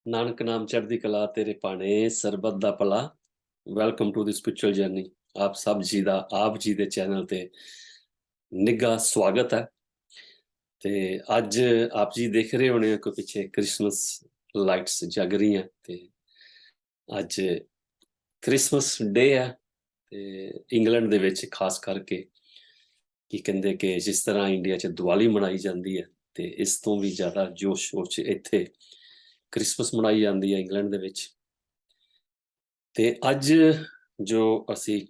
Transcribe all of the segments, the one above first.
ਨਾਨਕ ਨਾਮ ਚੜ੍ਹਦੀ ਕਲਾ ਤੇਰੇ ਭਾਣੇ ਸਰਬੱਤ ਦਾ ਭਲਾ। Welcome to the spiritual journey. ਆਪ ਸਭ ਜੀ ਦਾ ਆਪ ਜੀ ਦੇ ਚੈਨਲ ਤੇ ਨਿੱਘਾ ਸਵਾਗਤ ਹੈ। ਤੇ ਅੱਜ ਆਪ ਜੀ ਦੇਖ ਰਹੇ ਹੋਣੇ ਕਿ ਪਿੱਛੇ ਕ੍ਰਿਸਮਸ ਲਾਈਟਸ ਜਗ ਰਹੀਆਂ ਤੇ ਅੱਜ ਕ੍ਰਿਸਮਸ ਡੇ ਹੈ ਤੇ ਇੰਗਲੈਂਡ ਦੇ ਵਿੱਚ ਖਾਸ ਕਰਕੇ ਕੀ ਕਹਿੰਦੇ ਕਿ ਜਿਸ ਤਰ੍ਹਾਂ ਇੰਡੀਆ 'ਚ ਦੀਵਾਲੀ ਮਨਾਈ ਜਾਂਦੀ ਹੈ ਤੇ ਇਸ ਤੋਂ ਵੀ ਜ਼ਿਆਦਾ ਜੋਸ਼ ਸ਼ੋਰ 'ਚ ਇੱਥੇ ਕ੍ਰਿਸਮਸ ਮਨਾਈ ਜਾਂਦੀ ਹੈ ਇੰਗਲੈਂਡ ਦੇ ਵਿੱਚ। ਤੇ ਅੱਜ ਜੋ ਅਸੀਂ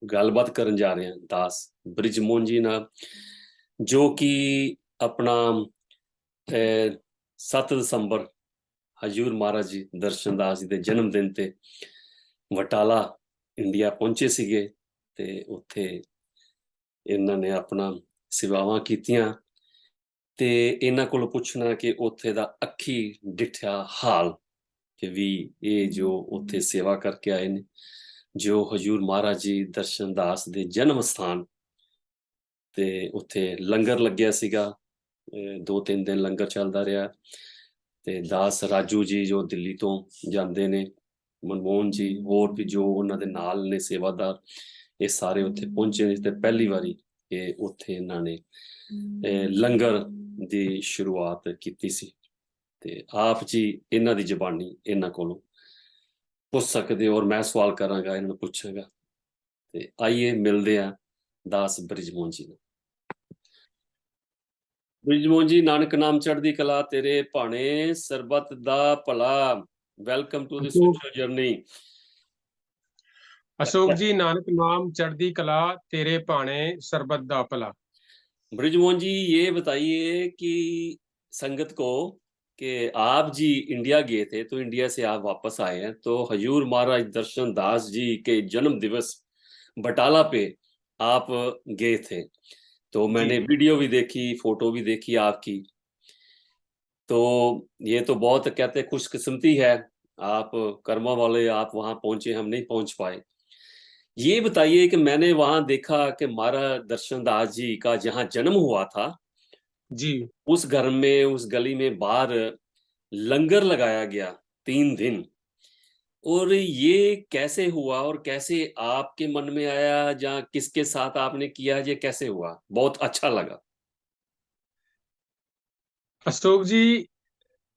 ਗੱਲਬਾਤ ਕਰਨ ਜਾ ਰਹੇ ਹਾਂ ਦਾਸ ਬ੍ਰਿਜਮੋਹਨ ਜੀ ਨਾਲ, ਜੋ ਕਿ ਆਪਣਾ 7 ਦਸੰਬਰ ਹਜ਼ੂਰ ਮਹਾਰਾਜ ਜੀ ਦਰਸ਼ਨ ਦਾਸ ਜੀ ਦੇ ਜਨਮ ਦਿਨ ਤੇ ਬਟਾਲਾ ਇੰਡੀਆ ਪਹੁੰਚੇ ਸੀਗੇ ਤੇ ਉੱਥੇ ਇਹਨਾਂ ਨੇ ਆਪਣਾ ਸੇਵਾਵਾਂ ਕੀਤੀਆਂ ਤੇ ਇਹਨਾਂ ਕੋਲੋਂ ਪੁੱਛਣਾ ਕਿ ਉੱਥੇ ਦਾ ਅੱਖੀ ਡਿੱਠਿਆ ਹਾਲ ਕਿ ਵੀ ਇਹ ਜੋ ਉੱਥੇ ਸੇਵਾ ਕਰਕੇ ਆਏ ਨੇ, ਜੋ ਹਜ਼ੂਰ ਮਹਾਰਾਜ ਜੀ ਦਰਸ਼ਨ ਦਾਸ ਦੇ ਜਨਮ ਸਥਾਨ ਤੇ ਉੱਥੇ ਲੰਗਰ ਲੱਗਿਆ ਸੀਗਾ। 2-3 ਦਿਨ ਲੰਗਰ ਚੱਲਦਾ ਰਿਹਾ ਤੇ ਦਾਸ ਰਾਜੂ ਜੀ ਜੋ ਦਿੱਲੀ ਤੋਂ ਜਾਂਦੇ ਨੇ, ਮਨਮੋਹਨ ਜੀ, ਹੋਰ ਵੀ ਜੋ ਉਹਨਾਂ ਦੇ ਨਾਲ ਨੇ ਸੇਵਾਦਾਰ, ਇਹ ਸਾਰੇ ਉੱਥੇ ਪਹੁੰਚੇ ਨੇ ਤੇ ਪਹਿਲੀ ਵਾਰੀ ਇਹ ਉੱਥੇ ਇਹਨਾਂ ਨੇ ਲੰਗਰ ਦੀ ਸ਼ੁਰੂਆਤ ਕੀਤੀ ਸੀ। ਤੇ ਆਪ ਜੀ ਇਹਨਾਂ ਦੀ ਜ਼ਬਾਨੀ ਇਹਨਾਂ ਕੋਲੋਂ ਪੁੱਛ ਸਕਦੇ ਹੋ ਔਰ ਮੈਂ ਸਵਾਲ ਕਰਾਂਗਾ, ਇਹਨਾਂ ਨੂੰ ਪੁੱਛਾਂਗਾ। ਤੇ ਆਈਏ ਮਿਲਦੇ ਆ ਦਾਸ ਬ੍ਰਿਜਮੋਹਨ ਜੀ ਨੂੰ। ਬ੍ਰਿਜਮੋਹਨ ਜੀ, ਨਾਨਕ ਨਾਮ ਚੜ੍ਹਦੀ ਕਲਾ ਤੇਰੇ ਭਾਣੇ ਸਰਬੱਤ ਦਾ ਭਲਾ। Welcome to the Ashok spiritual journey. Ashok जी, नानक नाम चढ़दी कला तेरे भाणे सरबत दा भला। बृजमोहन जी, ये बताइए कि संगत को कि आप जी इंडिया गए थे तो इंडिया से आप वापस आए हैं तो हजूर महाराज दर्शन दास जी के जन्म दिवस बटाला पे आप गए थे, तो मैंने वीडियो भी देखी, फोटो भी देखी आपकी। तो ये तो बहुत कहते हैं खुशकिस्मती है, आप कर्मा वाले, आप वहां पहुंचे, हम नहीं पहुंच पाए। ये बताइए कि मैंने वहां देखा कि महाराज दर्शन दास जी का जहां जन्म हुआ था जी उस घर में, उस गली में बाहर लंगर लगाया गया 3 दिन। और ये कैसे हुआ और कैसे आपके मन में आया, या किसके साथ आपने किया, ये कैसे हुआ? बहुत अच्छा लगा। अशोक जी,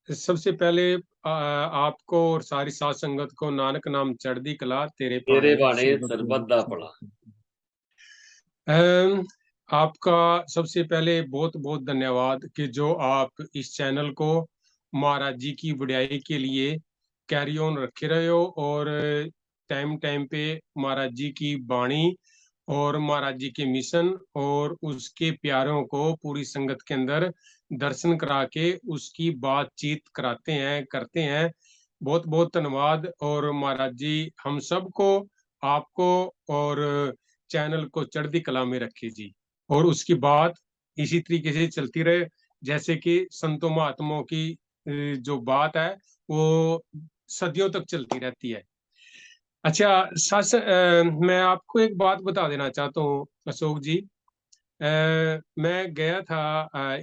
सबसे पहले आपको और सारी साध संगत को नानक नाम चढ़दी कला तेरे तेरे भाणे बाणे सरबत दा भला। अम, आपका सबसे पहले बहुत बहुत धन्यवाद कि जो आप इस चैनल को महाराज जी की वड्याई के लिए कैरी ऑन रखे रहे हो और टाइम टाइम पे महाराज जी की वाणी और महाराज जी के मिशन और उसके प्यारों को पूरी संगत के अंदर दर्शन करा के उसकी बातचीत कराते हैं, करते हैं। बहुत बहुत धन्यवाद। और महाराज जी हम सबको, आपको और चैनल को चढ़ती कला में रखे जी, और उसकी बात इसी तरीके से चलती रहे जैसे कि संतों महात्माओं की जो बात है वो सदियों तक चलती रहती है। अच्छा मैं आपको एक बात बता देना चाहता हूँ अशोक जी। मैं गया था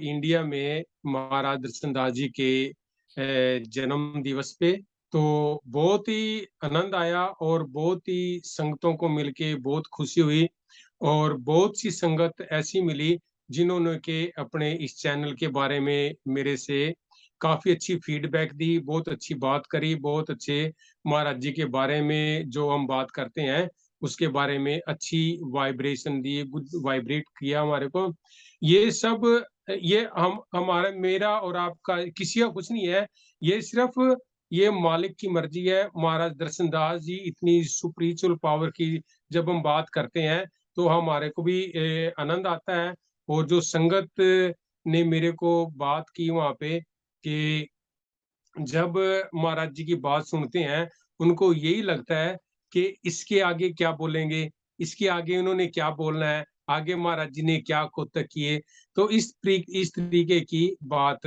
इंडिया में महाराज दर्शनदास जी के जन्म दिवस पे, तो बहुत ही आनंद आया और बहुत ही संगतों को मिलके बहुत खुशी हुई। और बहुत सी संगत ऐसी मिली जिन्होंने के अपने इस चैनल के बारे में मेरे से काफी अच्छी फीडबैक दी, बहुत अच्छी बात करी, बहुत अच्छे महाराज जी के बारे में जो हम बात करते हैं उसके बारे में अच्छी वाइब्रेशन दी, गुड वाइब्रेट किया हमारे को। ये सब ये हम हमारा मेरा और आपका किसी का कुछ नहीं है, ये सिर्फ ये मालिक की मर्जी है। महाराज दर्शनदास जी इतनी सुपरिचुअल पावर की जब हम बात करते हैं तो हमारे को भी आनंद आता है। और जो संगत ने मेरे को बात की वहां पे कि जब महाराज जी की बात सुनते हैं उनको यही लगता है कि इसके आगे क्या बोलेंगे, इसके आगे उन्होंने क्या बोलना है, आगे महाराज जी ने क्या कोतक किए। तो इस तरीके की बात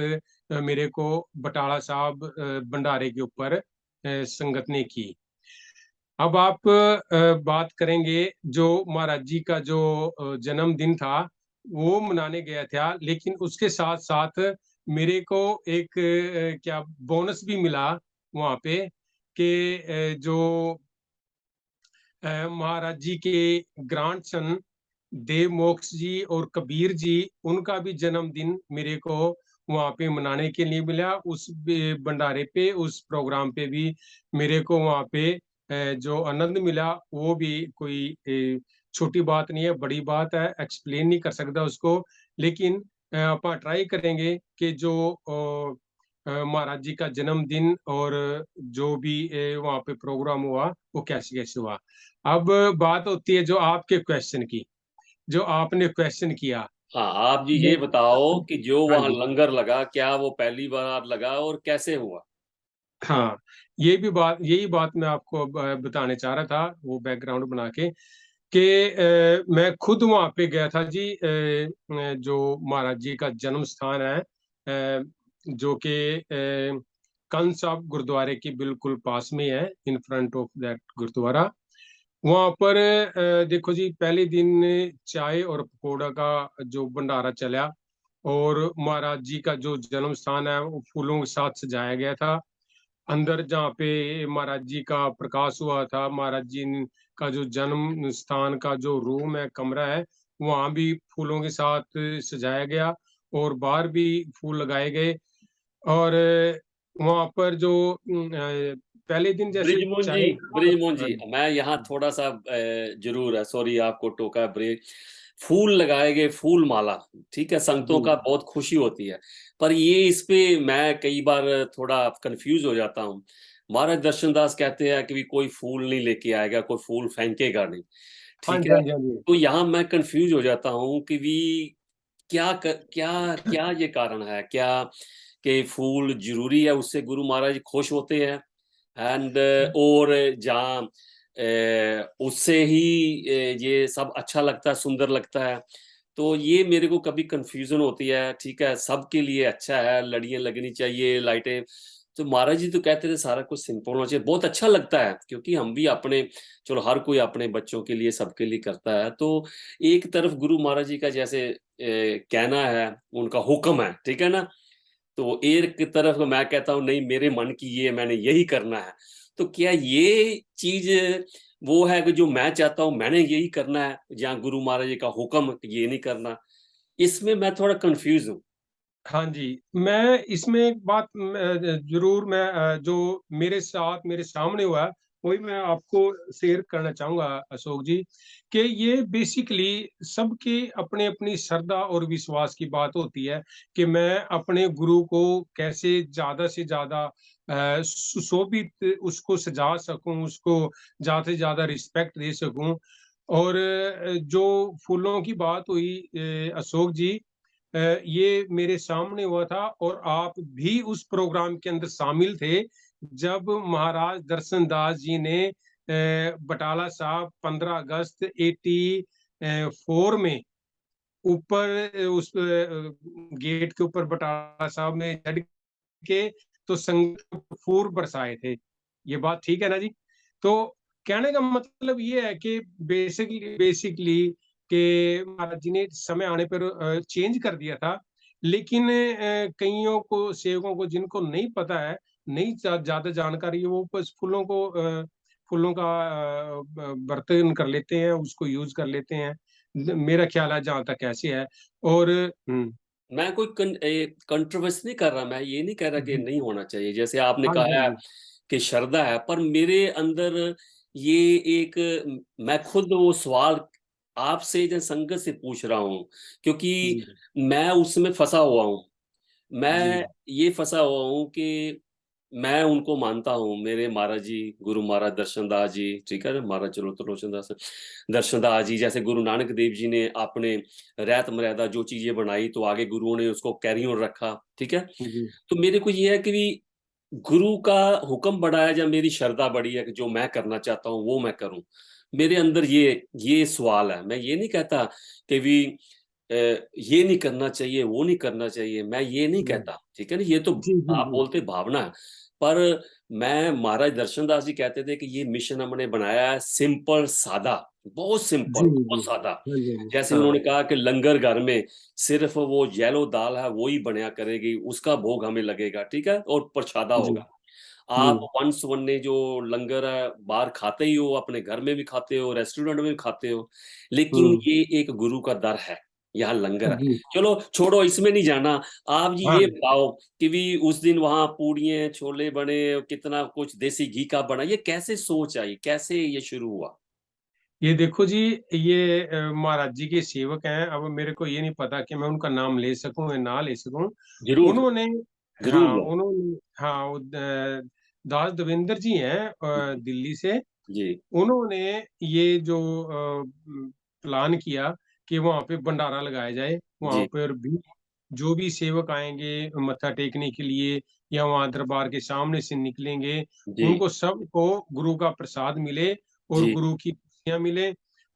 मेरे को बटाला साहब भंडारे के ऊपर संगत ने की। अब आप बात करेंगे जो महाराज जी का जो जन्मदिन था वो मनाने गया था, लेकिन उसके साथ साथ मेरे को एक क्या बोनस भी मिला वहाँ पे कि जो महाराज जी के ग्रैंडसन देव मोक्ष जी और कबीर जी, उनका भी जन्मदिन मेरे को वहाँ पे मनाने के लिए मिला। उस भंडारे पे, उस प्रोग्राम पे भी मेरे को वहाँ पे जो आनंद मिला वो भी कोई छोटी बात नहीं है, बड़ी बात है, एक्सप्लेन नहीं कर सकता उसको। लेकिन आप ट्राई करेंगे कि जो महाराज जी का जन्मदिन और जो भी वहाँ पे प्रोग्राम हुआ वो कैसे कैसे हुआ। अब बात होती है जो आपके क्वेश्चन की, जो आपने क्वेश्चन किया। हाँ, आप जी ये ये बताओ कि जो हाँ वहाँ जी, लंगर लगा, क्या वो पहली बार लगा और कैसे हुआ? हाँ, ये भी बात, यही बात मैं आपको बताने चाह रहा था, वो बैकग्राउंड बना के कि मैं खुद वहाँ पे गया था जी। जो महाराज जी का जन्म स्थान है, जो कि कंस साहब गुरुद्वारे के बिल्कुल पास में है, in front of that gurdwara. वहाँ पर देखो जी, पहले दिन चाय और पकौड़ा का जो भंडारा चला, और महाराज जी का जो जन्म स्थान है वो फूलों के साथ सजाया गया था। अंदर जहाँ पे महाराज जी का प्रकाश हुआ था, महाराज जी का जो जन्म स्थान का जो रूम है, कमरा है, वहाँ भी फूलों के साथ सजाया गया, और बाहर भी फूल लगाए गए। और वहाँ पर जो पहले दिन जैसे ब्रिजमोहन जी, चाय। ब्रिजमोहन जी, मैं यहाँ थोड़ा सा जरूर है, सॉरी आपको टोका ब्रेक। फूल लगाए गए, फूल माला, ठीक है, संगतों जी का बहुत खुशी होती है, पर ये इस पे मैं कई बार थोड़ा कंफ्यूज हो जाता हूँ। महाराज दर्शनदास कहते हैं कि भी कोई फूल नहीं लेके आएगा, कोई फूल फेंकेगा नहीं, हाँ ठीक जी, है। हाँ जी, हाँ जी। तो यहाँ मैं कंफ्यूज हो जाता हूँ कि भी क्या क्या ये कारण है क्या कि फूल जरूरी है, उससे गुरु महाराज खुश होते हैं, एंड और जहाँ उससे ही ये सब अच्छा लगता है, सुंदर लगता है। तो ये मेरे को कभी कंफ्यूजन होती है, ठीक है, सबके लिए अच्छा है, लड़ियां लगनी चाहिए, लाइटें। तो महाराज जी तो कहते थे सारा कुछ सिंपल होना चाहिए, बहुत अच्छा लगता है, क्योंकि हम भी अपने, चलो हर कोई अपने बच्चों के लिए, सबके लिए करता है। तो एक तरफ गुरु महाराज जी का जैसे कहना है, उनका हुक्म है, ठीक है ना, तो एक तरफ मैं कहता हूँ नहीं, मेरे मन की ये, मैंने यही करना है। तो क्या ये चीज वो है कि जो मैं चाहता हूँ मैंने यही करना है, या गुरु महाराज जी का हुक्म है कि ये नहीं करना? इसमें मैं थोड़ा कंफ्यूज हूँ। हाँ जी, मैं इसमें एक बात जरूर मैं जो मेरे साथ मेरे सामने हुआ है, वही मैं आपको शेयर करना चाहूंगा अशोक जी, कि ये बेसिकली सबके अपने अपनी श्रद्धा और विश्वास की बात होती है कि मैं अपने गुरु को कैसे ज्यादा से ज्यादा सुशोभित उसको सजा सकूं, उसको ज्यादा से ज्यादा रिस्पेक्ट दे सकूं। और जो फूलों की बात हुई अशोक जी, ये मेरे सामने हुआ था, और आप भी उस प्रोग्राम के अंदर शामिल थे जब महाराज दर्शन दास जी ने बटाला साहब 15 अगस्त 84 में ऊपर उस गेट के ऊपर बटाला साहब में चढ़ के तो संगत को फूल बरसाए थे। ये बात ठीक है ना जी? तो कहने का मतलब ये है कि बेसिकली बेसिकली कि महाराज जी ने समय आने पर चेंज कर दिया था। लेकिन कईयों को, सेवकों को जिनको नहीं पता है, नहीं ज्यादा जानकारी है, वो बस फूलों का बर्तन कर लेते हैं, उसको यूज कर लेते हैं। मेरा ख्याल है जहां तक ऐसे है। और मैं कोई कंट्रोवर्सी नहीं कर रहा, मैं ये नहीं कह रहा कि जी, नहीं होना चाहिए, जैसे आपने हाँ जी, हाँ कहा है जी, कि श्रद्धा है, पर मेरे अंदर ये एक, मैं खुद वो सवाल आपसे या संगत से पूछ रहा हूँ, क्योंकि जी, मैं उसमें फंसा हुआ हूँ। जी, मैं ये फंसा हुआ हूँ कि मैं उनको मानता हूँ, मेरे महाराज जी, गुरु महाराज दर्शनदास जी, ठीक है ना, महाराज चलो तो रोशनदास दर्शनदास जी, जैसे गुरु नानक देव जी ने अपने रहत मर्यादा जो चीजें बनाई, तो आगे गुरुओं ने उसको कैरी ऑन रखा, ठीक है। जी, तो मेरे को ये है कि भी गुरु का हुक्म बड़ा है या मेरी श्रद्धा बड़ी है कि जो मैं करना चाहता हूँ वो मैं करूं? मेरे अंदर ये सवाल है। मैं ये नहीं कहता कि भी ये नहीं करना चाहिए, वो नहीं करना चाहिए, मैं ये नहीं जी, कहता, ठीक है ना, ये तो जी, जी, आप जी, बोलते भावना है। पर मैं महाराज दर्शन दास जी कहते थे कि ये मिशन हमने बनाया है सिंपल सादा, बहुत सिंपल, जी, जी। बहुत सादा। हाँ जी, हाँ जी। जैसे हाँ, उन्होंने कहा कि लंगर घर में सिर्फ वो येलो दाल है वो ही बनया करेगी, उसका भोग हमें लगेगा, ठीक है, और प्रसादा जी, होगा। आप जी, वन सुवन्ने जो लंगर है बाहर खाते ही हो, अपने घर में भी खाते हो, रेस्टोरेंट में भी खाते हो, लेकिन हुँ, ये एक गुरु का दर है, यहाँ लंगर है। जी, चलो छोड़ो, इसमें नहीं जाना। आप जी हाँ। ये बताओ कि भी उस दिन वहां पूड़ियाँ छोले बने, कितना कुछ देसी घी का बना, ये कैसे सोच आई, कैसे ये शुरू हुआ? ये देखो जी, ये महाराज जी के सेवक हैं, अब मेरे को ये नहीं पता कि मैं उनका नाम ले सकूँ या ना ले सकूँ। जरूर, उन्होंने जरूर हाँ, लो। उन्होंने हाँ, दास देवेंद्र जी हैं दिल्ली से। जी, उन्होंने ये जो प्लान किया कि वहाँ पे भंडारा लगाया जाए, वहाँ जी, पर भी जो भी सेवक आएँगे मत्था टेकने के लिए या वहाँ दरबार के सामने से निकलेंगे, जी, उनको सबको गुरु का प्रसाद मिले और जी, गुरु की खुशियाँ मिले।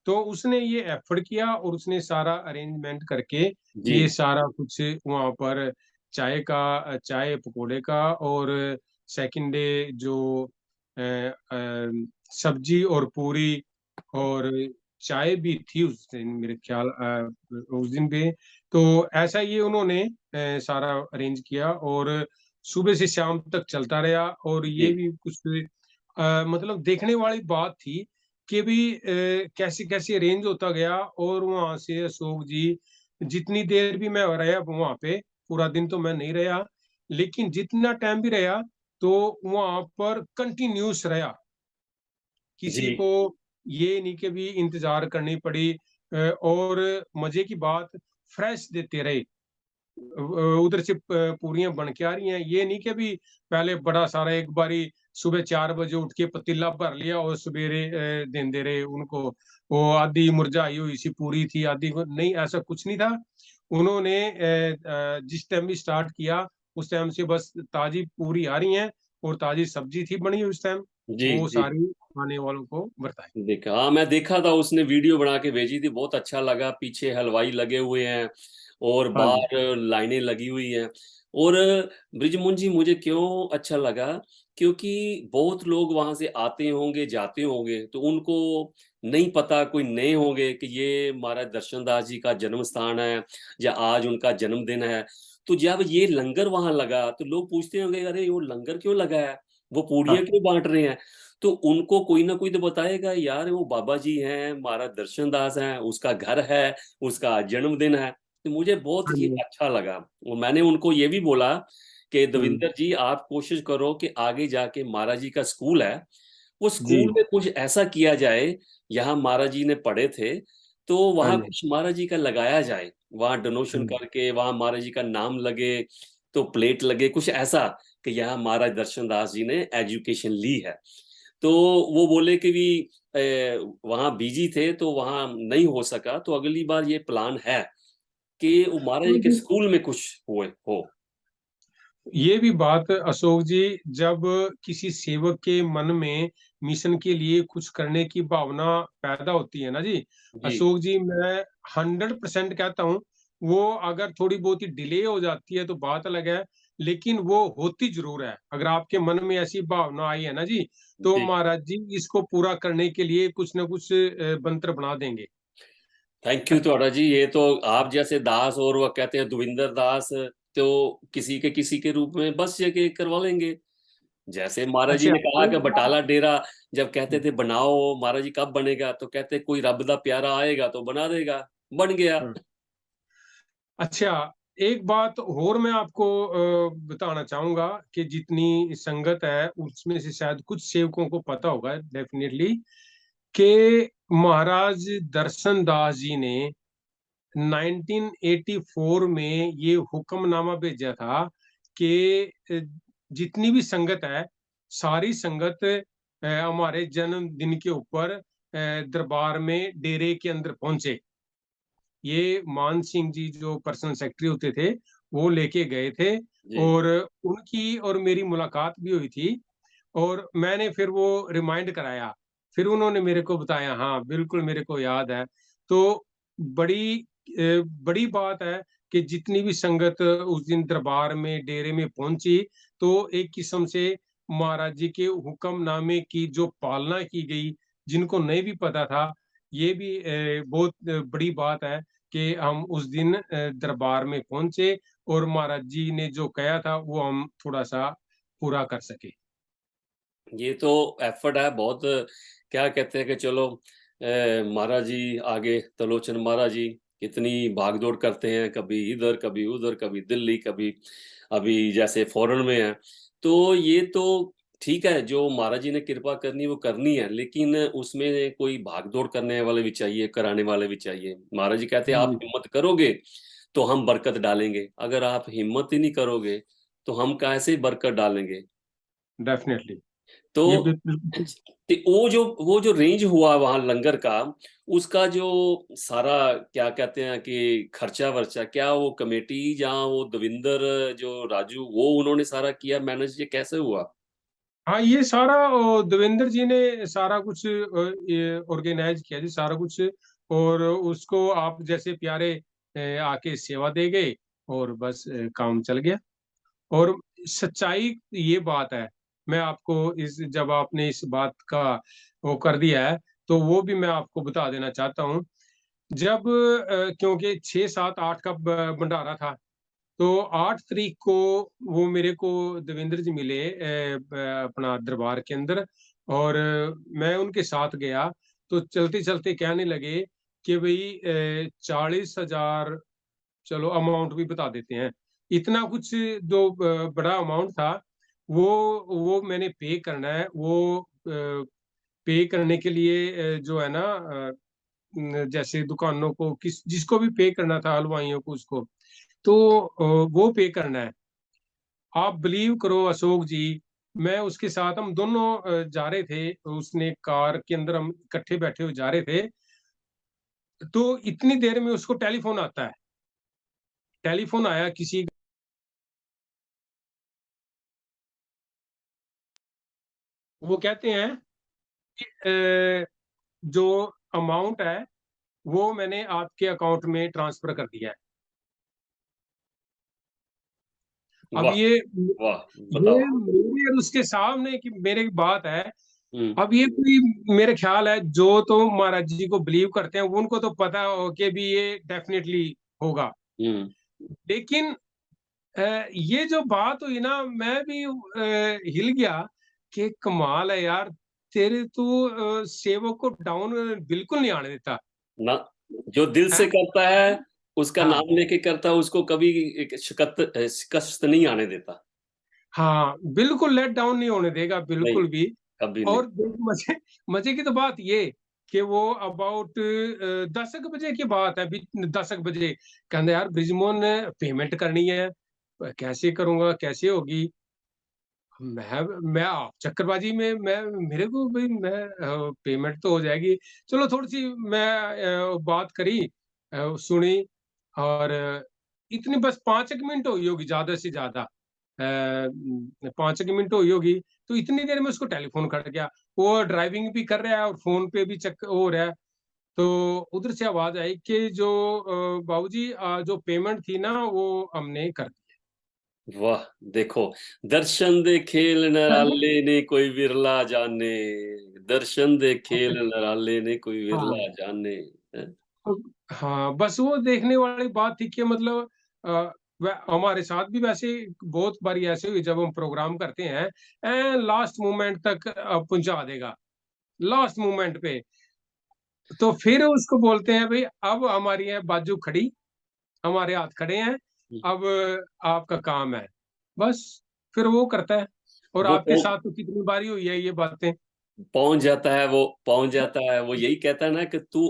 तो उसने ये एफर्ट किया और उसने सारा अरेंजमेंट करके जी, ये सारा कुछ वहाँ पर चाय पकौड़े का और सेकंड डे जो सब्जी और पूरी और चाय भी थी उस दिन मेरे ख्याल उस दिन पे। तो ऐसा ये उन्होंने सारा अरेंज किया और सुबह से शाम तक चलता रहा और ये जी, भी कुछ मतलब देखने वाली बात थी कि भी कैसे-कैसे अरेंज होता गया और वहाँ से अशोक जी जितनी देर भी मैं रहा वहाँ पे, पूरा दिन तो मैं नहीं रहा, लेकिन जितना टाइम भी रहा, तो वहाँ पर कंटिन्यूअस रहा। किसी जी, को ये नहीं कि भी इंतज़ार करनी पड़ी और मज़े की बात फ्रेश देते रहे। उधर से पूरियाँ बन के आ रही हैं, ये नहीं कि अभी पहले बड़ा सारा एक बारी सुबह 4 बजे उठ के पतीला भर लिया और सवेरे देंदे रहे उनको। वो आधी मुरझाई हुई सी पूरी थी, आधी वो नहीं, ऐसा कुछ नहीं था। उन्होंने जिस टाइम भी स्टार्ट किया, उस टाइम से बस ताज़ी पूरी आ रही हैं और ताज़ी सब्ज़ी थी बनी हुई उस टाइम, जी, वो जी। सारी आने वालों को बरताई। देखा, हाँ, मैं देखा था, उसने वीडियो बना के भेजी थी, बहुत अच्छा लगा। पीछे हलवाई लगे हुए हैं और हाँ जी। बाहर लाइनें लगी हुई हैं। और ब्रिजमोहन जी मुझे क्यों अच्छा लगा, क्योंकि बहुत लोग वहां से आते होंगे जाते होंगे, तो उनको नहीं पता, कोई नए होंगे कि ये महाराज दर्शन दास जी का जन्म स्थान है या आज उनका जन्मदिन है। तो जब ये लंगर वहां लगा तो लोग पूछते होंगे, अरे वो लंगर क्यों लगा है, वो हाँ, पूड़ियाँ क्यों बांट रहे हैं? तो उनको कोई ना कोई तो बताएगा, यार वो बाबा जी हैं, महाराज दर्शन दास हैं, उसका घर है, उसका जन्मदिन है। तो मुझे बहुत हाँ ही जी। अच्छा लगा। और मैंने उनको ये भी बोला कि हुँ, दविंदर जी आप कोशिश करो कि आगे जाके महाराज जी का स्कूल है, वो जी। स्कूल में कुछ ऐसा किया जाए, यहाँ महाराज जी ने पढ़े थे, तो हाँ वहाँ जी। कुछ महाराज जी का लगाया जाए, वहाँ डोनेशन हुँ, करके वहाँ महाराज जी का नाम लगे, तो प्लेट लगे, कुछ ऐसा कि यहाँ महाराज दर्शन दास जी ने एजुकेशन ली है। तो वो बोले कि भी वहाँ बिजी थे तो वहाँ नहीं हो सका, तो अगली बार ये प्लान है कि वो महाराज जी हाँ के जी। स्कूल में कुछ हुए हो। ये भी बात अशोक जी, जब किसी सेवक के मन में मिशन के लिए कुछ करने की भावना पैदा होती है ना जी, जी, अशोक जी मैं 100% कहता हूँ, वो अगर थोड़ी बहुत ही डिले हो जाती है तो बात अलग है, लेकिन वो होती ज़रूर है। अगर आपके मन में ऐसी भावना आई है ना जी, तो जी। महाराज जी इसको पूरा करने के लिए कुछ न कुछ मंत्र बना देंगे। थैंक यू थोड़ा जी, ये तो आप जैसे दास और वो कहते हैं दुविंदर दास, तो किसी के रूप में बस ये के करवा लेंगे। जैसे महाराज जी अच्छा, ने कहा कि एक बात बटाला डेरा, जब कहते थे बनाओ, महाराज जी कब बनेगा, तो कहते कोई रब दा प्यारा आएगा तो बना देगा, बन गया। हाँ। अच्छा, एक बात और मैं आपको बताना चाहूँगा कि जितनी संगत है, उसमें से शायद कुछ सेवकों को पता होगा डेफ़िनेटली कि महाराज दर्शन दास जी ने 1984 में ये हुक्मनामा भेजा था कि जितनी भी संगत है, सारी संगत हमारे जन्मदिन के ऊपर दरबार में डेरे के अंदर पहुँचे। ये मान सिंह जी जो पर्सनल सेक्रेटरी होते थे, वो लेके गए थे जी, और उनकी और मेरी मुलाकात भी हुई थी और मैंने फिर वो रिमाइंड कराया। फिर उन्होंने मेरे को बताया, हाँ, बिल्कुल मेरे को याद है। तो बड़ी बड़ी बात है कि जितनी भी संगत उस दिन दरबार में, डेरे में पहुँची, तो एक किस्म से महाराज जी के हुक्मनामे की जो पालना की गई, जिनको नहीं भी पता था, ये भी बहुत बड़ी बात है कि हम उस दिन दरबार में पहुंचे और महाराज जी ने जो कहा था वो हम थोड़ा-सा पूरा कर सके। ये तो एफर्ट है बहुत। क्या कहते हैं कि चलो महाराज जी आगे, त्रिलोचन महाराज जी कितनी भाग-दौड़ करते हैं, कभी इधर, कभी उधर, कभी दिल्ली, कभी अभी जैसे फॉरेन में हैं। तो ये तो ठीक है, जो महाराज जी ने कृपा करनी है वो करनी है, लेकिन उसमें कोई भाग-दौड़ करने वाले भी चाहिए, कराने वाले भी चाहिए। महाराज जी कहते हैं आप जी, हिम्मत करोगे, तो हम बरकत डालेंगे, अगर आप हिम्मत ही नहीं करोगे, तो हम कैसे बरकत डालेंगे? डेफ़िनेटली। तो ये बिल्कुल। ते वो जो रेंज हुआ वहाँ लंगर का, उसका जो सारा क्या कहते हैं कि खर्चा-वर्चा, क्या वो कमेटी जहाँ वो दविंदर जो राजू वो उन्होंने सारा किया मैनेज, ये कैसे हुआ? हाँ, ये सारा देवेंद्र जी ने सारा कुछ ये ऑर्गेनाइज़ किया जी सारा कुछ, और उसको आप जैसे प्यारे आके सेवा दे गए और बस काम चल गया। और सच्चाई ये बात है, मैं आपको इस जब आपने इस बात का वो कर दिया है, तो वो भी मैं आपको बता देना चाहता हूँ। जब क्योंकि 6, 7, 8 का ब भंडारा था, तो 8 तारीख को वो मेरे को देवेंद्र जी मिले अपना दरबार के अंदर, और मैं उनके साथ गया, तो चलते-चलते कहने लगे कि भई 40,000 चलो अमाउंट भी बता देते हैं। इतना कुछ जो बड़ा अमाउंट था, वो मैंने पे करना है, वो पे करने के लिए जो है ना जैसे दुकानों को जिसको भी पे करना था हलवाइयों को उसको, तो वो पे करना है। आप बिलीव करो अशोक जी, मैं उसके साथ हम दोनों जा रहे थे, उसने कार के अंदर हम इकट्ठे बैठे हुए जा रहे थे, तो इतनी देर में उसको टेलीफ़ोन आता है। टेलीफ़ोन आया किसी, वो कहते हैं कि जो अमाउंट है, वो मैंने आपके अकाउंट में ट्रांसफ़र कर दिया है। अब वाह! वाह! ये बताओ। मेरे और उसके सामने की मेरी बात है। हुँ, अब ये कोई मेरे ख़्याल है जो तो महाराज जी को बिलीव करते हैं, उनको तो पता हो कि भी ये डेफ़िनेटली होगा। हुँ। लेकिन ये जो बात हुई ना, मैं भी हिल गया कि कमाल है यार, तेरे तो सेवक को डाउन बिल्कुल नहीं आने देता, ना, जो दिल से हैं? करता है, उसका हाँ, नाम लेके करता है, उसको कभी एक शिकस्त नहीं आने देता। हाँ, बिल्कुल लेट डाउन नहीं होने देगा, नहीं, बिल्कुल भी। कभी नहीं। और देख मज़े मज़े की तो बात ये कि वो अबाउट 10 क बजे की बात है, अभी 10 क बजे, कहंदा यार बृजमोहन पेमेंट करनी है, कैसे करूँगा, कैसे होगी? मैं आप चक्करबाज़ी में मैं मेरे को भई मैं पेमेंट तो हो जाएगी। चलो थोड़ी-सी मैं बात करी, सुनी, और इतनी बस 5 एक मिनट हुई होगी ज़्यादा से ज़्यादा। 5 एक मिनट हुई होगी, तो इतनी देर में उसको टेलीफ़ोन कट गया। वो ड्राइविंग भी कर रहा है और फ़ोन पे भी चेक हो रहा है। तो उधर से आवाज़ आई कि जो बाबूजी जो पेमेंट थी ना वो हमने कर दी वाह! देखो, दर्शन दे खेल है। निराले ने कोई विरला जाने, दर्शन दे खेल निराले ने कोई विरला हाँ। जाने। हैं? हाँ, बस वो देखने वाली बात थी कि मतलब व हमारे साथ भी वैसे बहुत बारी ऐसे हुई जब हम प्रोग्राम करते हैं, लास्ट मोमेंट तक पहुँचा देगा, लास्ट मोमेंट पे। तो फिर उसको बोलते हैं भई अब हमारी है बाजू खड़ी, हमारे हाथ खड़े हैं, हुँ, अब आपका काम है। बस, फिर वो करता है, और वो आपके साथ तो कितनी बारी हुई है ये बातें। पहुँच जाता है वो, पहुँच जाता है, वो यही कहता है ना कि तू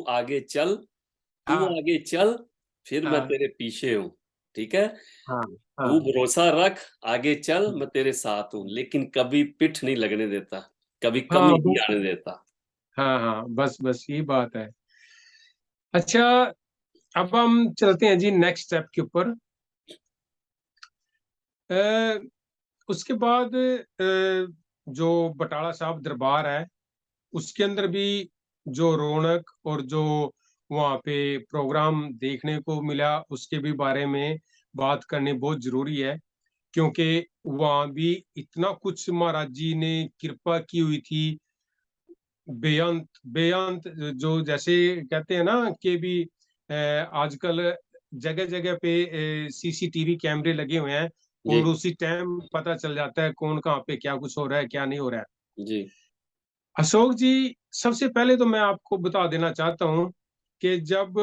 हाँ, आगे चल, फिर मैं हाँ, तेरे पीछे हूँ, ठीक है? हाँ, तू हाँ। भरोसा रख, आगे चल, मैं तेरे साथ हूँ, लेकिन कभी पिठ नहीं लगने देता, कभी कमी हाँ, नहीं बस। आने देता। हाँ, हाँ, बस यही बात है। अच्छा, अब हम चलते हैं जी नेक्स्ट स्टेप के ऊपर। अ, उसके बाद जो बटाला साहब दरबार है, उसके अंदर भी जो रौनक और जो वहाँ पे प्रोग्राम देखने को मिला, उसके भी बारे में बात करनी बहुत ज़रूरी है क्योंकि वहां भी इतना कुछ महाराज जी ने कृपा की हुई थी, बेअंत बेअंत। जो जैसे कहते हैं ना कि भी आजकल जगह जगह पे सीसीटीवी कैमरे लगे हुए हैं, जी, और उसी टाइम पता चल जाता है कौन कहाँ पे क्या कुछ हो रहा है, क्या नहीं हो रहा है। जी, अशोक जी, सबसे पहले तो मैं आपको बता देना चाहता हूँ कि जब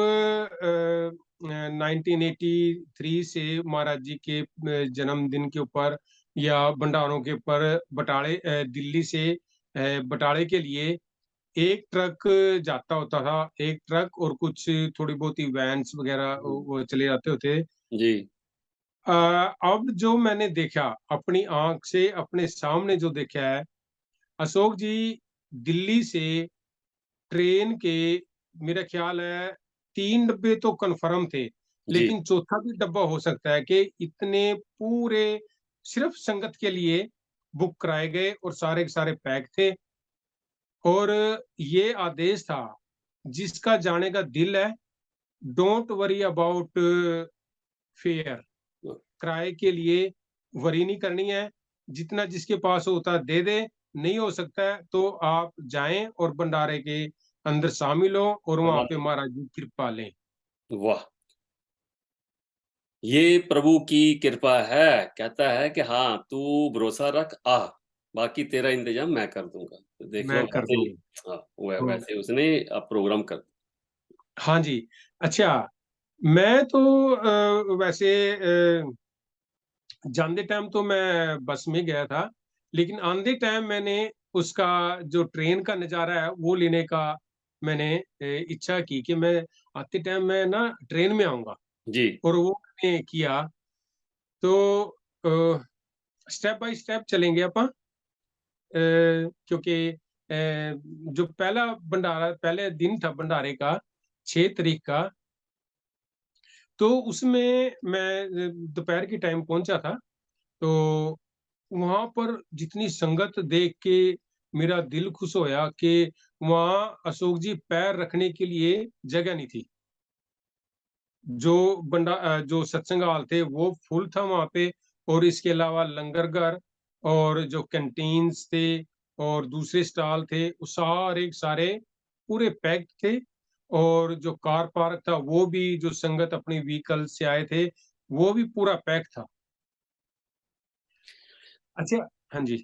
1983 से महाराज जी के जन्मदिन के ऊपर या भंडारों के ऊपर दिल्ली से बटाले के लिए एक ट्रक जाता होता था, एक ट्रक और कुछ थोड़ी बहुत ही वैन्स वगैरह वो चले जाते होते। जी, अब जो मैंने देखा अपनी आंख से, अपने सामने जो देखा है अशोक जी, दिल्ली से ट्रेन के, मेरा ख्याल है 3 डब्बे तो कंफर्म थे, जी, लेकिन चौथा भी डब्बा हो सकता है कि इतने पूरे सिर्फ संगत के लिए बुक कराए गए और सारे के सारे पैक थे। और ये आदेश था, जिसका जाने का दिल है, डोंट वरी अबाउट फेयर, किराए के लिए वरी नहीं करनी है, जितना जिसके पास होता है दे दे, नहीं हो सकता है तो आप जाएं और भंडारे के अंदर शामिल हो और वहां वाह! पे महाराज जी की कृपा लें। वाह! ये प्रभु की कृपा है। कहता है कि हाँ, तू भरोसा रख, आ, बाकी तेरा इंतज़ाम मैं कर दूँगा। तो देख लो मैं कर वैसे ही, दूंगा। हाँ, वै हम्म, वैसे उसने प्रोग्राम कर, हाँ जी। अच्छा, मैं तो वैसे जाते टाइम तो मैं बस में गया था, लेकिन आंदे टाइम मैंने उसका जो ट्रेन का नज़ारा है वो लेने का मैंने इच्छा की कि मैं आते टाइम मैं ना ट्रेन में आऊँगा, जी, और वो मैंने किया। तो स्टेप बाय स्टेप चलेंगे अपन, क्योंकि जो पहला भंडारा, पहले दिन था भंडारे का 6 तारीख का, तो उसमें मैं दोपहर की टाइम पहुंचा था। तो वहां पर जितनी संगत देख के मेरा दिल खुश होया कि वहां अशोक जी पैर रखने के लिए जगह नहीं थी। जो सत्संग हॉल थे वो फुल था वहां पे, और इसके अलावा लंगर घर और जो कैंटीन्स थे और दूसरे स्टॉल थे वो सारे सारे पूरे पैक्ड थे। और जो कार पार्क था वो भी, जो संगत अपनी व्हीकल से आए थे, वो भी पूरा पैक था। अच्छा, हाँ जी,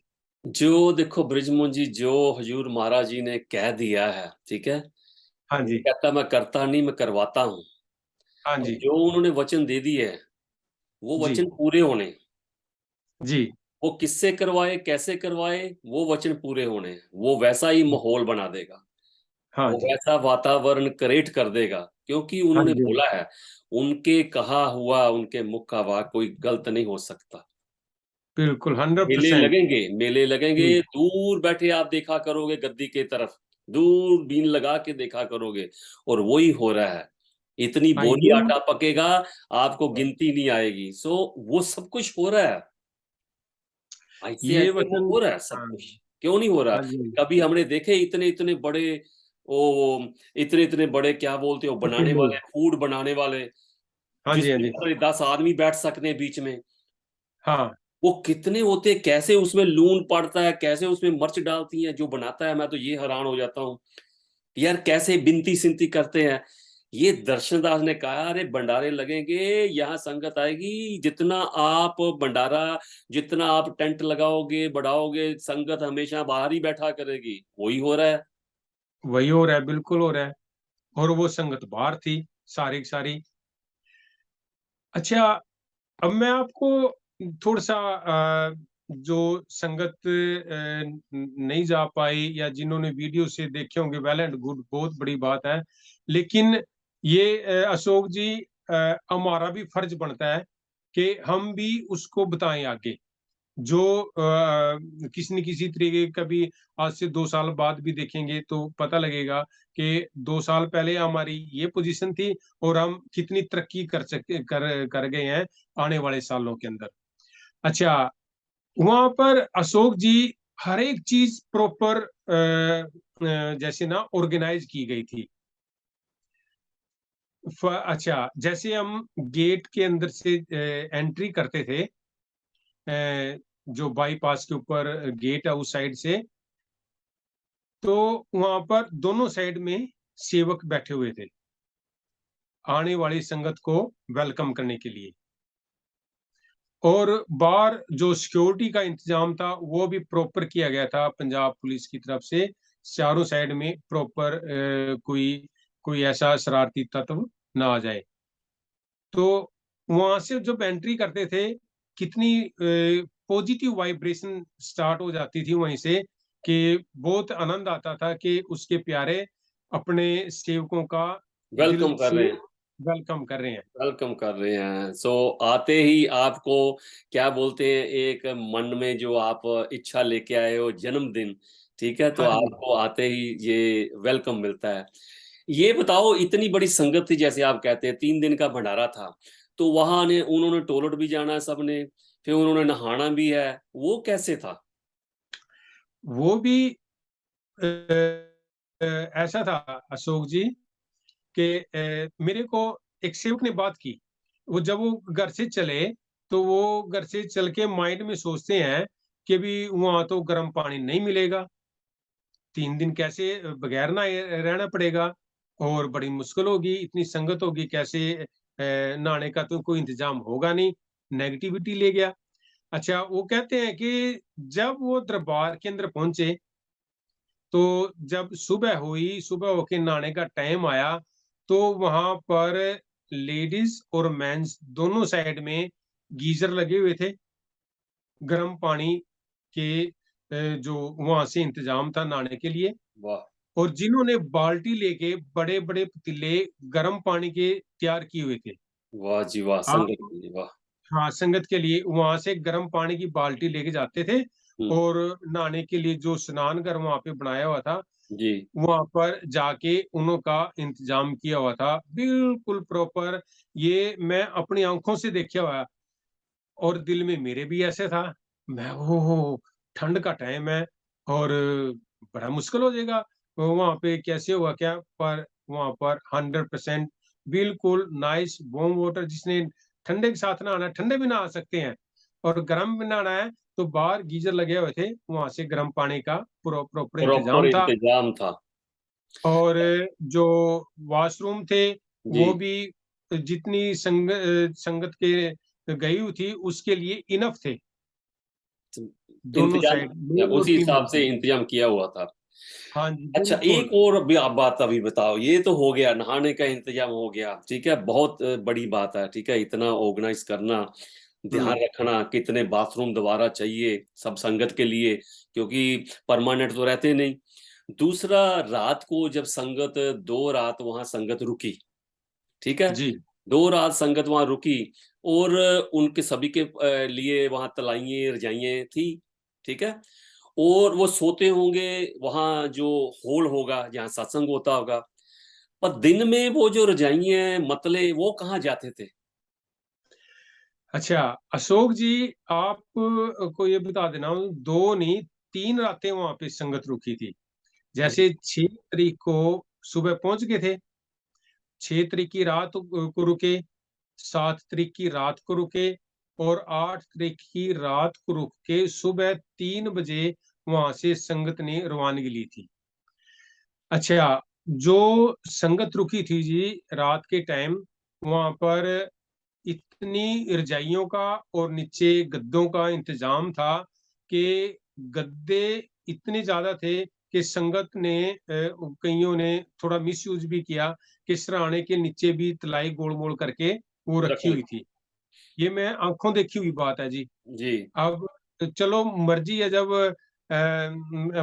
जो देखो बृजमोहन जी, जो हजूर महाराज जी ने कह दिया है, ठीक है? हाँ वो जी, कहता मैं करता नहीं, मैं करवाता हूँ। हाँ और जी, जो उन्होंने वचन दे दिए हैं, वो जी, वचन पूरे होने हैं। जी, वो किससे करवाए, कैसे करवाए, वो वचन पूरे होने हैं। वो वैसा ही माहौल बना देगा, हाँ वो जी, वैसा वातावरण क्रिएट कर देगा, क्योंकि हाँ उन्होंने जी, बोला है, उनके कहा हुआ, उनके मुख का वाक कोई गलत नहीं हो सकता। बिल्कुल मेले 100%। लगेंगे, मेले लगेंगे, जी, दूर बैठे आप देखा करोगे गद्दी के तरफ, दूर बीन लगा के देखा करोगे, और वही हो रहा है। इतनी हाँ बोरी ये, आटा पकेगा, आपको गिनती नहीं आएगी। सो वो सब कुछ हो रहा है, ऐसे ये ऐसे वो वचन, हो रहा है सब हाँ, कुछ। क्यों नहीं हो रहा? हाँ जी, कभी हमने देखे इतने इतने बड़े, ओ इतने इतने बड़े, क्या बोलते हो, बनाने पतीले, वाले, फूड बनाने वाले, हाँ जी, हाँ जिसमें जी, 10 आदमी बैठ सकते हैं बीच में। हाँ, वो कितने होते हैं, कैसे उसमें लून पड़ता है, कैसे उसमें मिर्च डालती है जो बनाता है, मैं तो ये हैरान हो जाता हूँ यार, कैसे बिनती सिनती करते हैं। ये दर्शनदास ने कहा, अरे भंडारे लगेंगे, यहाँ संगत आएगी, जितना आप भंडारा, जितना आप टेंट लगाओगे, बढ़ाओगे, संगत हमेशा बाहर ही बैठा करेगी। वही हो रहा है। वही हो रहा है, बिल्कुल हो रहा है। और वो संगत बाहर थी, सारी की सारी। अच्छा, अब मैं आपको थोड़ा-सा जो संगत नहीं जा पाई या जिन्होंने वीडियो से देखे होंगे, वेल एंड गुड, बहुत बड़ी बात है। लेकिन ये अशोक जी, हमारा भी फर्ज बनता है कि हम भी उसको बताएँ आगे। जो किसी न किसी तरीके कभी आज से 2 साल बाद भी देखेंगे तो पता लगेगा कि 2 साल पहले हमारी ये पोज़ीशन थी और हम कितनी तरक्की कर गए हैं आने वाले सालों के अंदर। अच्छा, वहाँ पर अशोक जी हर एक चीज़ प्रॉपर जैसे ना ऑर्गेनाइज़ की गई थी। अच्छा, जैसे हम गेट के अंदर से एंट्री करते थे, जो बाईपास के ऊपर गेट है उस साइड से, तो वहाँ पर दोनों साइड में सेवक बैठे हुए थे, आने वाली संगत को वेलकम करने के लिए। और बाहर जो सिक्योरिटी का इंतज़ाम था, वो भी प्रॉपर किया गया था पंजाब पुलिस की तरफ से। चारों साइड में प्रॉपर कोई कोई ऐसा शरारती तत्व ना आ जाए। तो वहाँ से जब एंट्री करते थे, कितनी पॉजिटिव वाइब्रेशन स्टार्ट हो जाती थी वहीं से, कि बहुत आनंद आता था कि उसके प्यारे अपने सेवकों का दिल वेलकम कर से रहे हैं। वेलकम कर रहे हैं। वेलकम कर रहे हैं। सो आते ही आपको क्या बोलते हैं, एक मन में जो आप इच्छा लेके आए हो जन्मदिन, ठीक है, तो हाँ जी। आपको आते ही ये वेलकम मिलता है। ये बताओ, इतनी बड़ी संगत थी जैसे आप कहते हैं, 3 दिन का भंडारा था, तो वहां ने उन्होंने टॉयलेट भी जाना है सबने, फिर उन्होंने नहाना भी है, वो कैसे था? वो भी ऐसा था अशोक जी कि मेरे को एक सेवक ने बात की। वो जब वो घर से चले, तो वो घर से चल के माइंड में सोचते हैं कि अभी वहाँ तो गर्म पानी नहीं मिलेगा, 3 दिन कैसे बगैर नहाए रहना पड़ेगा और बड़ी मुश्किल होगी, इतनी संगत होगी, कैसे नहाने का तो कोई इंतज़ाम होगा नहीं, नेगेटिविटी ले गया। अच्छा, वो कहते हैं कि जब वो दरबार के अंदर पहुँचे, तो जब सुबह हुई, सुबह होके नहाने का टाइम आया, तो वहाँ पर लेडीज़ और मेंस दोनों साइड में गीज़र लगे हुए थे। गर्म पानी के जो वहाँ से इंतज़ाम था नहाने के लिए, वाह, और जिन्होंने बाल्टी लेके बड़े-बड़े पतीले गर्म पानी के तैयार किए हुए थे। वाह जी वाह, संगत आप की वाह। हाँ, संगत के लिए वहाँ से गर्म पानी की बाल्टी लेके जाते थे, हम्म। और नहाने के लिए जो स्नान घर वहाँ पे बनाया हुआ था, जी। वहाँ पर जाके उन्हों का इंतज़ाम किया हुआ था, बिल्कुल प्रॉपर। ये मैं अपनी आँखों से देखा हुआ है, और दिल में मेरे भी ऐसे था, मैं ओहो! ठंड का टाइम है और बड़ा मुश्किल हो जाएगा, वहाँ पे कैसे होगा क्या? पर वहाँ पर 100% बिल्कुल नाइस वार्म वाटर, जिसने ठंडे के साथ नहाना है, ठंडे भी नहा सकते हैं, और गर्म भी नहाना है, तो बाहर गीज़र लगे हुए थे, वहाँ से गर्म पानी का प्रॉपर प्रॉपर इंतज़ाम था। इंतजाम था। और जो वॉशरूम थे, वो जी। भी जितनी संगत के गई हुई थी, उसके लिए इनफ थे, दोनों साइड, इंतजाम मेल और उसी हिसाब फीमेल से के। इंतजाम किया हुआ था। हाँ जी, अच्छा, बिल्कुल। एक और भी आप बात अभी बताओ, ये तो हो गया, नहाने का इंतजाम हो गया, ठीक है, बहुत बड़ी बात है, ठीक है, इतना ऑर्गेनाइज करना, ध्यान हुँ, रखना, कितने बाथरूम दोबारा चाहिए सब संगत के लिए, क्योंकि परमानेंट तो रहते नहीं। दूसरा, रात को जब संगत 2 रात वहां संगत रुकी, ठीक है, जी। 2 रात संगत वहां रुकी, और उनके सभी के लिए वहां तलाइयाँ रजाइयाँ थी, ठीक है, और वो सोते होंगे वहां जो हॉल होगा जहाँ सत्संग होता होगा, पर दिन में वो जो रजाइयाँ मतले वो कहाँ जाते थे? अच्छा, अशोक जी, आप को ये बता देना, 2 नहीं, 3 रातें वहाँ पे संगत रुकी थी। जी। जैसे 6 तारीख को सुबह पहुँच गए थे, 6 तारीख की रात को रुके, 7 तारीख की रात को रुके, और 8 तारीख की रात को रुक के सुबह 3 बजे वहाँ से संगत ने रवानगी ली थी। अच्छा, जो संगत रुकी थी जी रात के टाइम, वहाँ पर इतनी रज़ाइयों का और नीचे गद्दों का इंतज़ाम था कि गद्दे इतने ज़्यादा थे कि संगत ने कइयों ने थोड़ा मिसयूज़ भी किया, कि सिरहाने के नीचे भी तलाई गोल-मोल करके वो रखी रखो। हुई थी। ये मैं आँखों देखी हुई बात है जी। जी। अब चलो, मर्ज़ी है, जब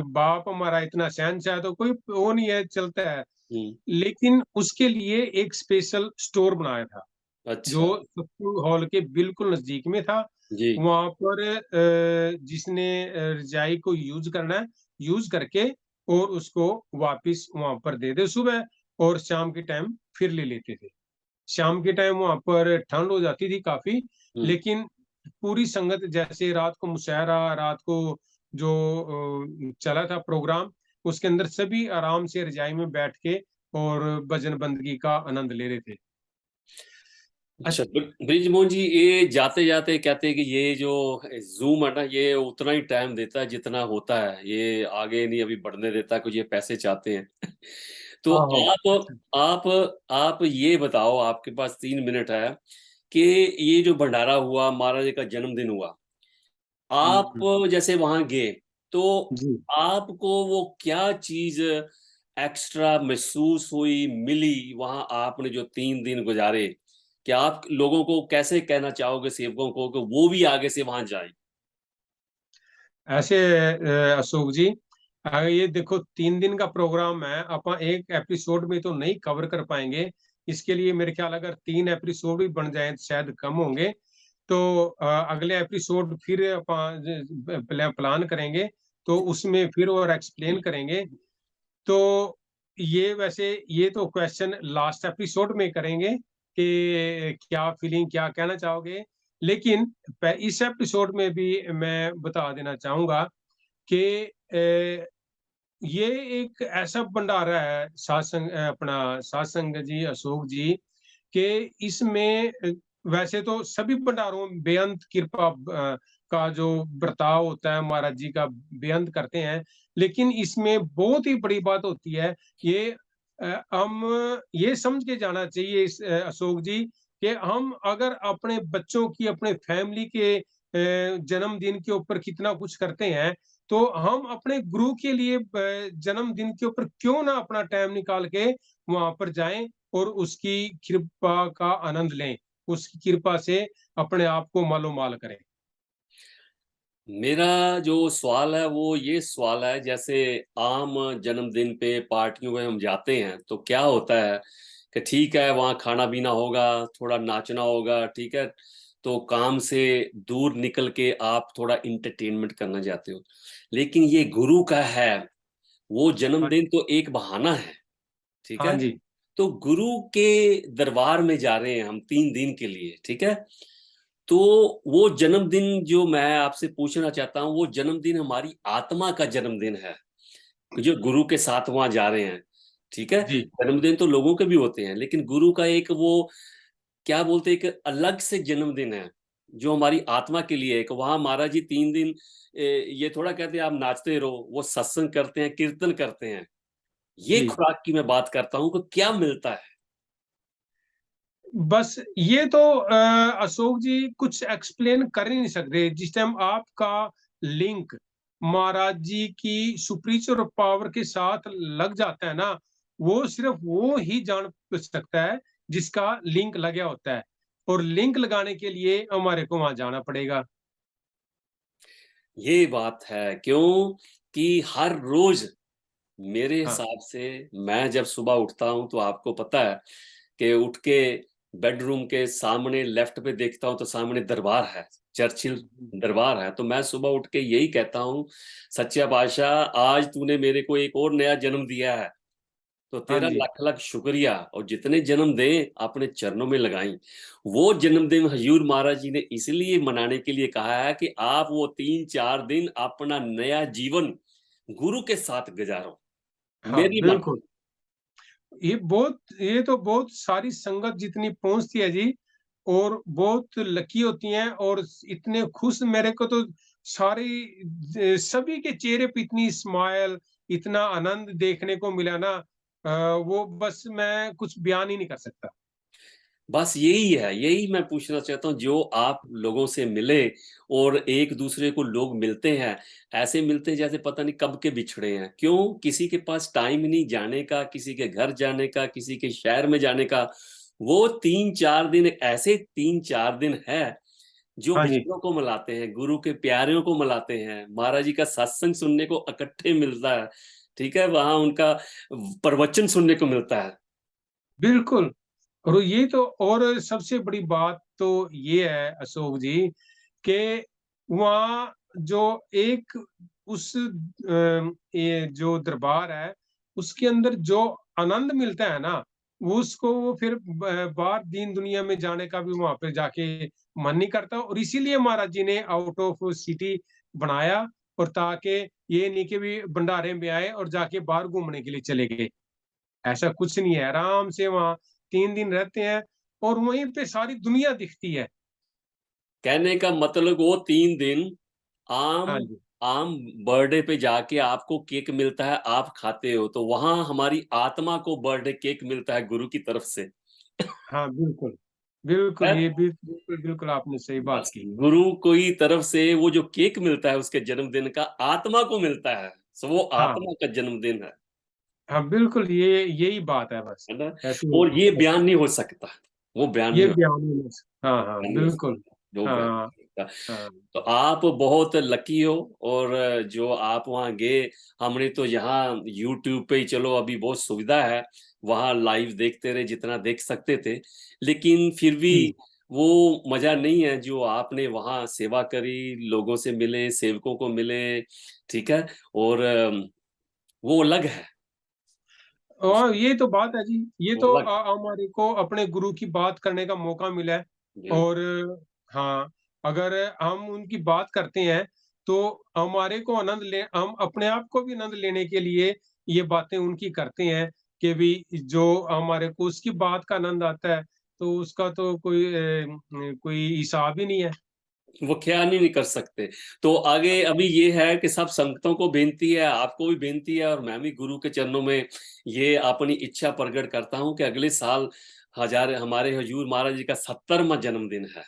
बाप हमारा इतना शहंशाह है, तो कोई वो नहीं है, चलता है। हम्म। लेकिन उसके लिए एक स्पेशल स्टोर बनाया था, जो अच्छा। सत्संग हॉल के बिल्कुल नज़दीक में था। जी। वहाँ पर जिसने रज़ाई को यूज़ करना है, यूज़ करके और उसको वापिस वहाँ पर दे दे सुबह, और शाम के टाइम फिर ले लेते थे। शाम के टाइम वहाँ पर ठंड हो जाती थी काफ़ी, हम्म। लेकिन पूरी संगत, जैसे रात को मुशायरा, रात को जो चला था प्रोग्राम, उसके अंदर सभी आराम से रज़ाई में बैठ के और भजन बंदगी का आनंद ले रहे थे। अच्छा, ब्रिजमोहन जी, ये जाते जाते कहते हैं कि ये जो जूम है ना, ये उतना ही टाइम देता है जितना होता है, ये आगे नहीं अभी बढ़ने देता, कुछ ये पैसे चाहते हैं। तो हाँ हाँ। आप ये बताओ, आपके पास 3 मिनट है कि ये जो भंडारा हुआ, महाराज जी का जन्मदिन हुआ, आप हम्म, जैसे वहां गए तो जी। आपको वो क्या चीज एक्स्ट्रा महसूस हुई, मिली वहां, आपने जो 3 दिन गुजारे, कि आप लोगों को कैसे कहना चाहोगे, सेवकों को, कि वो भी आगे से वहां जाएं? ऐसे अशोक जी, ये देखो 3 दिन का प्रोग्राम है, अपन एक एपिसोड में तो नहीं कवर कर पाएंगे। इसके लिए मेरे ख्याल अगर 3 एपिसोड भी बन जाए तो शायद कम होंगे। तो अगले एपिसोड फिर अपन प्लान करेंगे, तो उसमें फिर और एक्सप्लेन करेंगे। तो ये वैसे ये तो क्वेश्चन लास्ट एपिसोड में करेंगे कि क्या फीलिंग, क्या कहना चाहोगे। लेकिन इस एपिसोड में भी मैं बता देना चाहूंगा कि ये एक ऐसा भंडारा है सात्संग, अपना सात्संग जी, अशोक जी, कि इसमें वैसे तो सभी भंडारों में बेअंत कृपा का जो बर्ताव होता है महाराज जी का, बेअंत करते हैं। लेकिन इसमें बहुत ही बड़ी बात होती है, ये हम ये समझ के जाना चाहिए अशोक जी, कि हम अगर अपने बच्चों की, अपने फैमिली के जन्मदिन के ऊपर कितना कुछ करते हैं, तो हम अपने गुरु के लिए जन्मदिन के ऊपर क्यों ना अपना टाइम निकाल के वहां पर जाएं और उसकी कृपा का आनंद लें, उसकी कृपा से अपने आप को मालो माल करें। मेरा जो सवाल है वो ये सवाल है, जैसे आम जन्मदिन पे पार्टियों में हम जाते हैं तो क्या होता है कि ठीक है, वहाँ खाना पीना होगा, थोड़ा नाचना होगा, ठीक है, तो काम से दूर निकल के आप थोड़ा इंटरटेनमेंट करना चाहते हो। लेकिन ये गुरु का है, वो हाँ जन्मदिन तो एक बहाना है, ठीक हाँ है। जी। तो गुरु के दरबार में जा रहे हैं हम 3 दिन के लिए, ठीक है। तो वो जन्मदिन जो मैं आपसे पूछना चाहता हूँ, वो जन्मदिन हमारी आत्मा का जन्मदिन है, जो गुरु के साथ वहां जा रहे हैं, ठीक है। जी जन्मदिन तो लोगों के भी होते हैं, लेकिन गुरु का एक वो क्या बोलते हैं, एक अलग से जन्मदिन है जो हमारी आत्मा के लिए है। कि वहां महाराज जी 3 दिन ये थोड़ा कहते हैं आप नाचते रहो, वो सत्संग करते हैं, कीर्तन करते हैं। ये जी। खुराक की मैं बात करता हूँ कि क्या मिलता है। बस ये तो अशोक जी कुछ एक्सप्लेन कर ही नहीं सकते। जिस टाइम आपका लिंक महाराज जी की सुपरिचुअल पावर के साथ लग जाता है ना, वो सिर्फ वो ही जान सकता है जिसका लिंक लगा होता है। और लिंक लगाने के लिए हमारे को वहां जाना पड़ेगा। ये बात है, क्यों कि हर रोज मेरे हाँ हिसाब से, मैं जब सुबह उठता हूं तो आपको पता है कि उठ के बेडरूम के सामने लेफ्ट पे देखता हूं तो सामने दरबार है, चर्चिल दरबार है। तो मैं सुबह उठ के यही कहता हूं, सच्चा पातशाह, आज तूने मेरे को एक और नया जन्म दिया है, तो हाँ तेरा जी। लाख लाख शुक्रिया। और जितने जन्म दे अपने चरणों में लगाई। वो जन्मदिन हजूर महाराज जी ने इसलिए मनाने के लिए कहा है कि आप वो 3 4 दिन अपना नया जीवन गुरु के साथ गुजारो। हाँ मेरी मानो। बिल्कुल। ये तो बहुत सारी संगत जितनी पहुंचती है जी, और बहुत लकी होती हैं, और इतने खुश, मेरे को तो सारी सभी के चेहरे पे इतनी स्माइल, इतना आनंद देखने को मिला ना, वो बस मैं कुछ बयान ही नहीं कर सकता। बस यही है, यही मैं पूछना चाहता हूँ, जो आप लोगों से मिले और एक दूसरे को लोग मिलते हैं, ऐसे मिलते हैं जैसे पता नहीं कब के बिछड़े हैं। क्यों? किसी के पास टाइम ही नहीं जाने का, किसी के घर जाने का, किसी के शहर में जाने का। वो 3 4 दिन ऐसे 3 4 दिन है जो हाँ जी। विचारों को मिलाते हैं, गुरु के प्यारों को मिलाते हैं, महाराज जी का सत्संग सुनने को इकट्ठे मिलता है, ठीक है, वहां उनका प्रवचन सुनने को मिलता है। बिल्कुल। और ये तो, और सबसे बड़ी बात तो ये है अशोक जी, कि वहाँ जो एक उस ये जो दरबार है, उसके अंदर जो आनंद मिलता है ना, वो उसको वो फिर बाहर दीन दुनिया में जाने का भी वहां पे जाके मन नहीं करता। और इसीलिए महाराज जी ने आउट ऑफ सिटी बनाया, और ताकि ये नहीं कि भी भंडारे में आए और जाके बाहर घूमने के लिए चले गए। ऐसा कुछ नहीं है, आराम से वहाँ 3 दिन रहते हैं, और वहीं पे सारी दुनिया दिखती है। कहने का मतलब वो 3 दिन आम हाँ जी, आम बर्थडे पे जाके आपको केक मिलता है, आप खाते हो, तो वहाँ हमारी आत्मा को बर्थडे केक मिलता है गुरु की तरफ से। हाँ, बिल्कुल। बिल्कुल, है? ये भी बिल्कुल, बिल्कुल आपने सही बात बस की। गुरु की तरफ से वो जो केक मिलता है उसके जन्मदिन का, आत्मा को मिलता है। सो वो हाँ, आत्मा का जन्मदिन हाँ, बिल्कुल ये यही बात है बस। है ना? ऐसे ही और ये बस बयान नहीं हो सकता, वो बयान ये नहीं हो बयान ही नहीं हाँ, हाँ, बयान नहीं हो बिल्कुल। सकता, वो बयान नहीं हाँ, हो सकता। हाँ। तो आप बहुत लकी हो, और जो आप वहाँ गए, हमने तो यहाँ यूट्यूब पे ही, चलो अभी बहुत सुविधा है, वहाँ लाइव देखते रहे जितना देख सकते थे, लेकिन फिर भी हुँ। वो मजा नहीं है जो आपने वहाँ सेवा करी, लोगों से मिले, सेवकों को मिले, ठीक है? और वो अलग है, और ये तो बात है जी, ये वो तो अलग। हमारे को अपने गुरु की बात करने का मौका मिला है। जी, और हाँ, अगर हम उनकी बात करते हैं, तो हमारे को हम अपने आप को भी आनंद लेने के लिए ये बातें उनकी करते हैं कि भई जो हमारे को उसकी बात का आनंद आता है, तो उसका तो कोई हिसाब ही नहीं है। वो ख्याल ही नहीं कर सकते। तो आगे अभी ये है कि सब संगतों को बेनती है, आपको भी बेनती है, और मैं भी गुरु के चरणों में ये अपनी इच्छा प्रकट करता हूँ कि अगले साल हमारे हजूर महाराज जी का 70वां जन्मदिन है,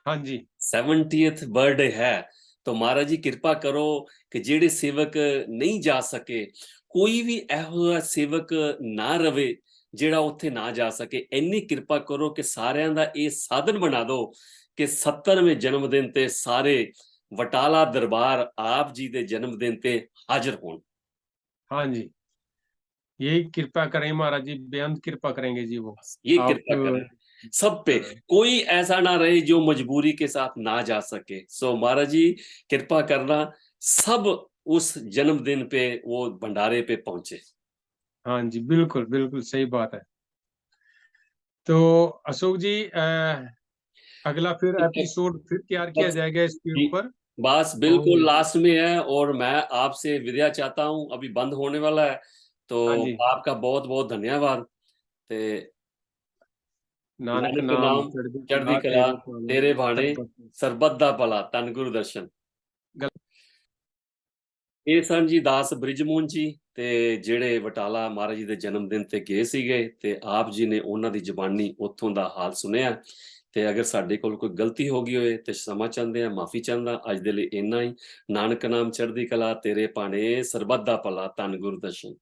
हाँ जी, 70th बर्थडे है। तो महाराज जी कृपा करो कि जेड़े सेवक नहीं जा सके, कोई भी ਇਹੋ ਜਿਹਾ ਸੇਵਕ ਨਾ ਰਵੇ ਜਿਹੜਾ ਉੱਥੇ ਨਾ ਜਾ ਸਕੇ, ਇੰਨੀ ਕਿਰਪਾ ਕਰੋ ਕਿ ਸਾਰਿਆਂ ਦਾ ਇਹ ਸਾਧਨ ਬਣਾ ਦਿਓ ਕਿ 70ਵੇਂ ਜਨਮ ਦਿਨ ਤੇ ਸਾਰੇ ਬਟਾਲਾ ਦਰਬਾਰ ਆਪ जी ਦੇ जन्म दिन ਤੇ ਹਾਜ਼ਰ ਹੋਣ। हाँ जी। यही कृपा करें महाराज जी, बेअंत कृपा करेंगे जी वो। ये आप कृपा करें सब पे, हाँ, कोई ऐसा ना रहे जो मजबूरी के साथ ना जा सके। सो महाराज जी कृपा करना, सब उस जन्मदिन पे वो भंडारे पे पहुंचे। हाँ जी, बिल्कुल, बिल्कुल सही बात है। तो अशोक जी अगला फिर एपिसोड फिर तैयार किया बस जाएगा इसके जी, ऊपर। बस बिल्कुल और लास्ट में है, और मैं आपसे विदा चाहता हूँ, अभी बंद होने वाला है। तो हाँ जी, आपका बहुत बहुत धन्यवाद। ते नानक नानक नाम नाम चढ़ती चढ़दी कला कला तेरे पानी तेरे भाने सरबत सरबत दा भला धन गुरु दर्शन। गल ਇਹ ਸਨ ਜੀ ਦਾਸ ਬ੍ਰਿਜਮੋਹਨ ਜੀ, ਤੇ ਜਿਹੜੇ ਬਟਾਲਾ ਮਹਾਰਾਜ ਜੀ ਦੇ ਜਨਮ ਦਿਨ ਤੇ ਗਏ ਸੀਗੇ, ਤੇ ਆਪ ਜੀ ਨੇ ਉਹਨਾਂ ਦੀ ਜ਼ੁਬਾਨੀ ਉੱਥੋਂ ਦਾ ਹਾਲ ਸੁਣਿਆ। ਤੇ ਅਗਰ ਸਾਡੇ ਕੋਲ ਕੋਈ ਗਲਤੀ ਹੋ ਗਈ ਹੋਏ ਤੇ क्षमा ਚਾਹੁੰਦੇ ਆ, ਮਾਫੀ ਚਾਹੁੰਦਾ। ਅੱਜ ਦੇ ਲਈ ਇੰਨਾ ਹੀ। ਨਾਨਕ ਨਾਮ ਚੜ੍ਹਦੀ ਕਲਾ ਤੇਰੇ ਭਾਣੇ ਸਰਬੱਤ ਦਾ ਭਲਾ ਧੰਨ ਗੁਰੂ ਦਰਸ਼ਨ।